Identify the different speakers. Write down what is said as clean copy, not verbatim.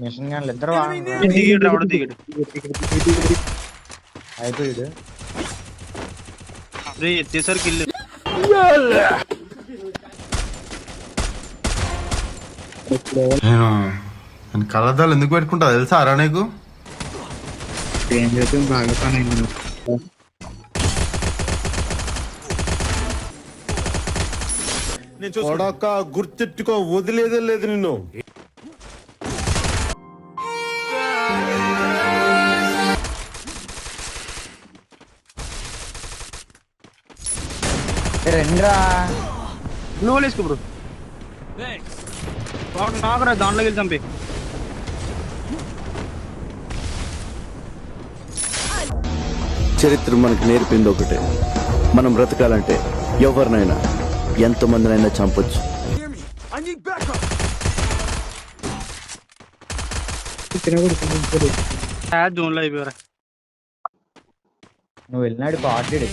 Speaker 1: Machine గన్లు ఇద్దరు
Speaker 2: దిగాడు రావడం దిగాడు.
Speaker 1: అయిపోయాడు.
Speaker 2: రే ఎత్తేసరికి ఇల్లు
Speaker 3: నేను కళ్ళద్దాలు ఎందుకు పెట్టుకుంటా తెలుసా అరా నీకు?
Speaker 4: ఏం చేద్దాం బాగా పని అయింది.
Speaker 5: కొడక గుర్తెట్టుకో, వదిలేదే లేదు నిన్ను.
Speaker 1: రెండ్రా
Speaker 2: నువ్వు వేసుకో బ్రో. నాకురా దాంట్లోకి వెళ్ళి చంపి.
Speaker 6: చరిత్ర మనకు నేర్పింది ఒకటే, మనం బ్రతకాలంటే ఎవరినైనా ఎంతమందినైనా చంపొచ్చు.
Speaker 2: జోన్లో అయిపోయారా.
Speaker 1: నువ్వు వెళ్ళినాడు ఆడాడు.